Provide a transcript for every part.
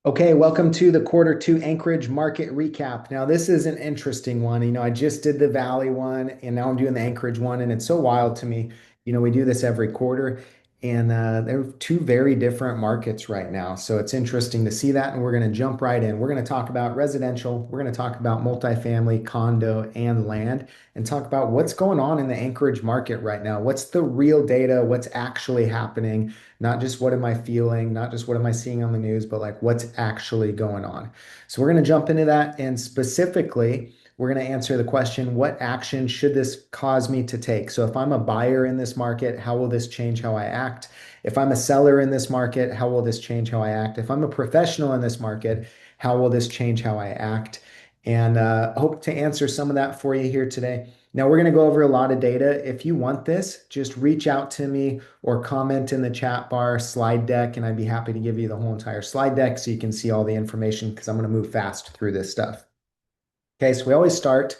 Okay, welcome to the quarter two Anchorage market recap. Now, this is an interesting one. I just did the Valley one and now I'm doing the Anchorage one, and it's so wild to me. We do this every quarter, and they're two very different markets right now. So it's interesting to see that, and we're going to jump right in. We're going to talk about residential, we're going to talk about multifamily, condo, and land, and talk about what's going on in the Anchorage market right now. What's the real data? What's actually happening? Not just what am I feeling, not just what am I seeing on the news, but like what's actually going on. So we're going to jump into that. And specifically, we're going to answer the question, what action should this cause me to take? So if I'm a buyer in this market, how will this change how I act? If I'm a seller in this market, how will this change how I act? If I'm a professional in this market, how will this change how I act? And hope to answer some of that for you here today. Now, we're going to go over a lot of data. If you want this, just reach out to me or comment in the chat bar slide deck, and I'd be happy to give you the whole entire slide deck so you can see all the information because I'm going to move fast through this stuff. Okay, so we always start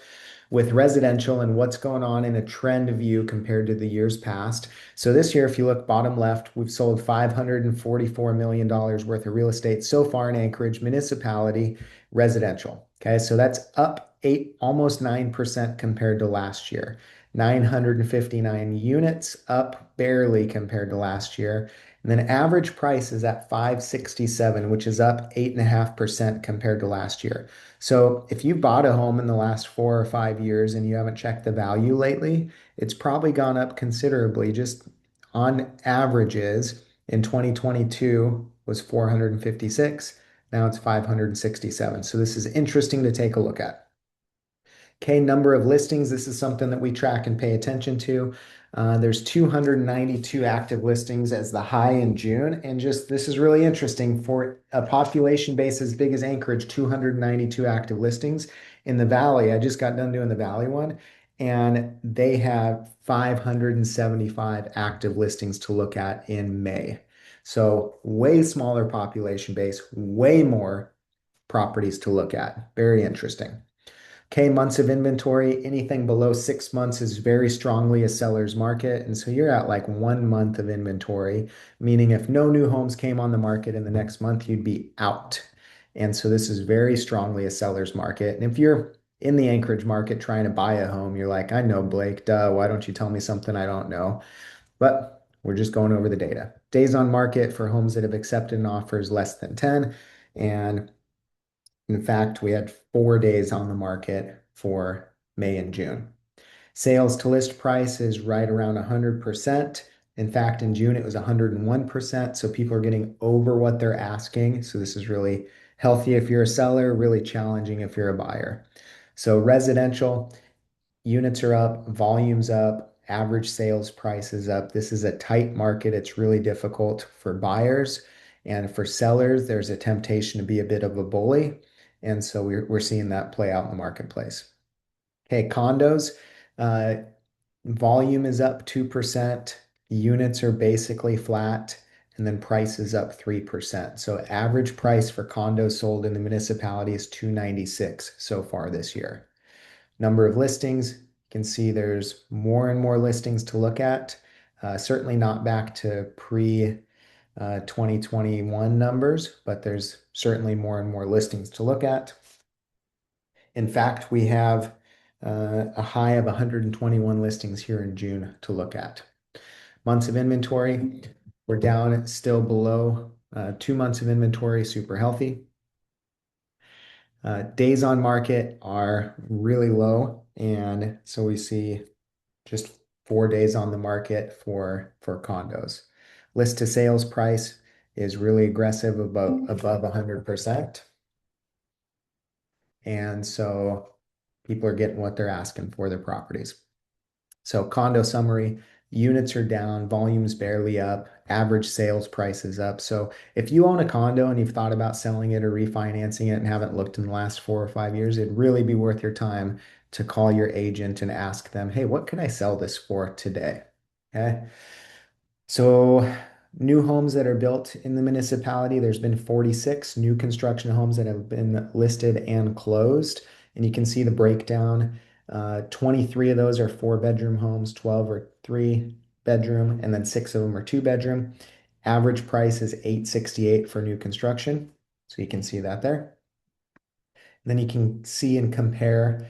with residential and what's going on in a trend view compared to the years past. So this year, if you look bottom left, we've sold $544 million worth of real estate so far in Anchorage municipality residential. Okay, so that's up almost 9% compared to last year. 959 units, up barely compared to last year. And then average price is at 567, which is up 8.5% compared to last year. So if you bought a home in the last 4 or 5 years and you haven't checked the value lately, it's probably gone up considerably. Just on averages in 2022 was 456. Now it's 567. So this is interesting to take a look at. Okay, number of listings. This is something that we track and pay attention to. There's 292 active listings as the high in June. And just this is really interesting for a population base as big as Anchorage, 292 active listings. In the Valley, I just got done doing the Valley one, and they have 575 active listings to look at in May. So way smaller population base, way more properties to look at. Very interesting. Okay, months of inventory, anything below 6 months is very strongly a seller's market. And so you're at like 1 month of inventory, meaning if no new homes came on the market in the next month, you'd be out. And so this is very strongly a seller's market. And if you're in the Anchorage market trying to buy a home, you're like, I know Blake, duh, why don't you tell me something I don't know? But we're just going over the data. Days on market for homes that have accepted an offer is less than 10. And in fact, we had 4 days on the market for May and June. Sales to list price is right around 100%. In fact, in June, it was 101%. So people are getting over what they're asking. So this is really healthy if you're a seller, really challenging if you're a buyer. So residential units are up, volumes up, average sales price is up. This is a tight market. It's really difficult for buyers. And for sellers, there's a temptation to be a bit of a bully. And so we're seeing that play out in the marketplace. Okay, condos, uh, volume is up 2%. Units are basically flat. And then price is up 3%. So average price for condos sold in the municipality is 296 so far this year. Number of listings, you can see there's more and more listings to look at. Certainly not back to pre 2021 numbers, but there's certainly more and more listings to look at. In fact, we have a high of 121 listings here in June to look at. Months of inventory, we're down still below 2 months of inventory, super healthy. Days on market are really low, and so we see just 4 days on the market for condos. List to sales price is really aggressive, above 100%. And so people are getting what they're asking for their properties. So condo summary, units are down, volumes barely up, average sales price is up. So if you own a condo and you've thought about selling it or refinancing it and haven't looked in the last 4 or 5 years, it'd really be worth your time to call your agent and ask them, hey, what can I sell this for today? Okay. So new homes that are built in the municipality, there's been 46 new construction homes that have been listed and closed. And you can see the breakdown. 23 of those are 4 bedroom homes, 12 are 3 bedroom, and then 6 of them are 2 bedroom. Average price is 868 for new construction. So you can see that there. Then you can see and compare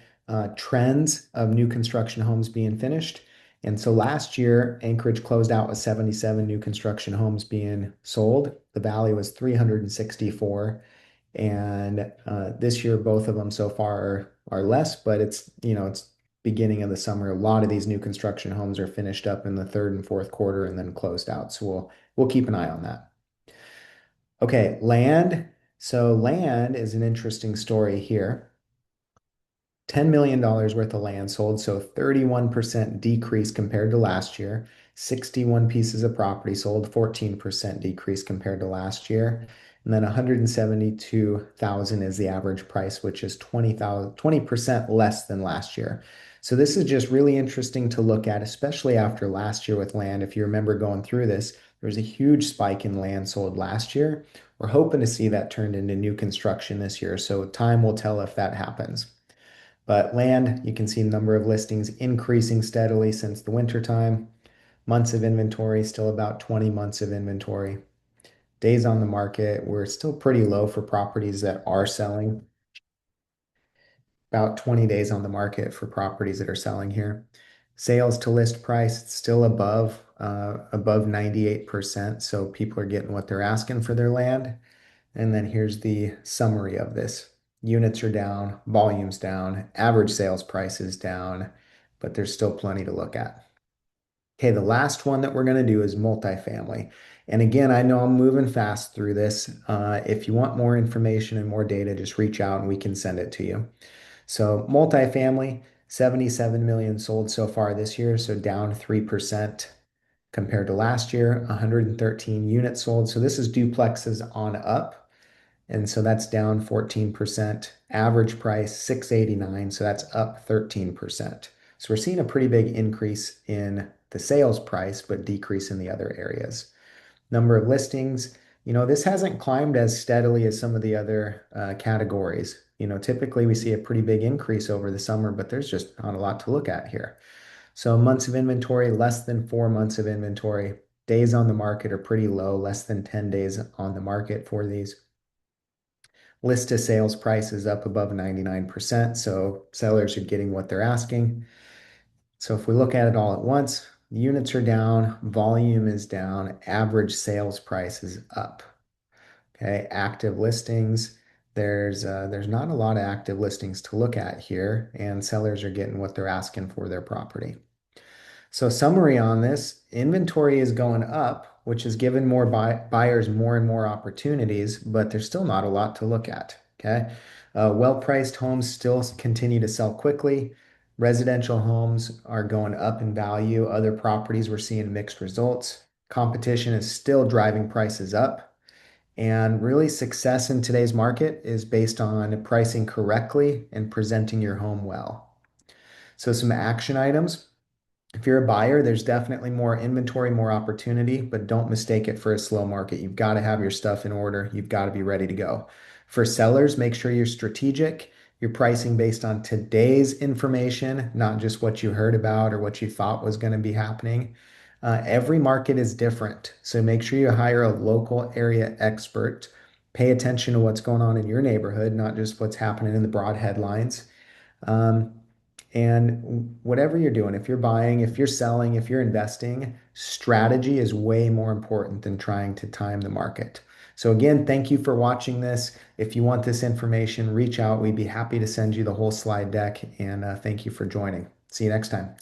trends of new construction homes being finished. And so last year, Anchorage closed out with 77 new construction homes being sold. The Valley was 364. And this year, both of them so far are less, but it's beginning of the summer. A lot of these new construction homes are finished up in the third and fourth quarter and then closed out. So we'll keep an eye on that. Okay, land. So land is an interesting story here. $10 million worth of land sold, so 31% decrease compared to last year. 61 pieces of property sold, 14% decrease compared to last year. And then 172,000 is the average price, which is 20% less than last year. So this is just really interesting to look at, especially after last year with land. If you remember going through this, there was a huge spike in land sold last year. We're hoping to see that turned into new construction this year. So time will tell if that happens. But land, you can see number of listings increasing steadily since the winter time. Months of inventory, still about 20 months of inventory. Days on the market, we're still pretty low for properties that are selling. About 20 days on the market for properties that are selling here. Sales to list price, it's still above 98%. So people are getting what they're asking for their land. And then here's the summary of this. Units are down, volume's down, average sales price is down, but there's still plenty to look at. Okay, the last one that we're going to do is multifamily. And again, I know I'm moving fast through this. If you want more information and more data, just reach out and we can send it to you. So multifamily, 77 million sold so far this year, so down 3% compared to last year, 113 units sold. So this is duplexes on up. And so that's down 14%. Average price 689, so that's up 13%. So we're seeing a pretty big increase in the sales price, but decrease in the other areas. Number of listings, this hasn't climbed as steadily as some of the other categories. Typically we see a pretty big increase over the summer, but there's just not a lot to look at here. So months of inventory, less than 4 months of inventory. Days on the market are pretty low, less than 10 days on the market for these. List to sales price is up above 99%, so sellers are getting what they're asking. So if we look at it all at once, units are down, volume is down, average sales price is up. Okay, active listings, there's not a lot of active listings to look at here, and sellers are getting what they're asking for their property. So summary on this, inventory is going up, which has given more buyers more and more opportunities, but there's still not a lot to look at. Okay. Well-priced homes still continue to sell quickly. Residential homes are going up in value. Other properties, we're seeing mixed results. Competition is still driving prices up. And really, success in today's market is based on pricing correctly and presenting your home well. So some action items. If you're a buyer, there's definitely more inventory, more opportunity, but don't mistake it for a slow market. You've got to have your stuff in order. You've got to be ready to go. For sellers, make sure you're strategic. You're pricing based on today's information, not just what you heard about or what you thought was going to be happening. Every market is different. So make sure you hire a local area expert. Pay attention to what's going on in your neighborhood, not just what's happening in the broad headlines. Um, and whatever you're doing, if you're buying, if you're selling, if you're investing, strategy is way more important than trying to time the market. So again, thank you for watching this. If you want this information, reach out. We'd be happy to send you the whole slide deck. And thank you for joining. See you next time.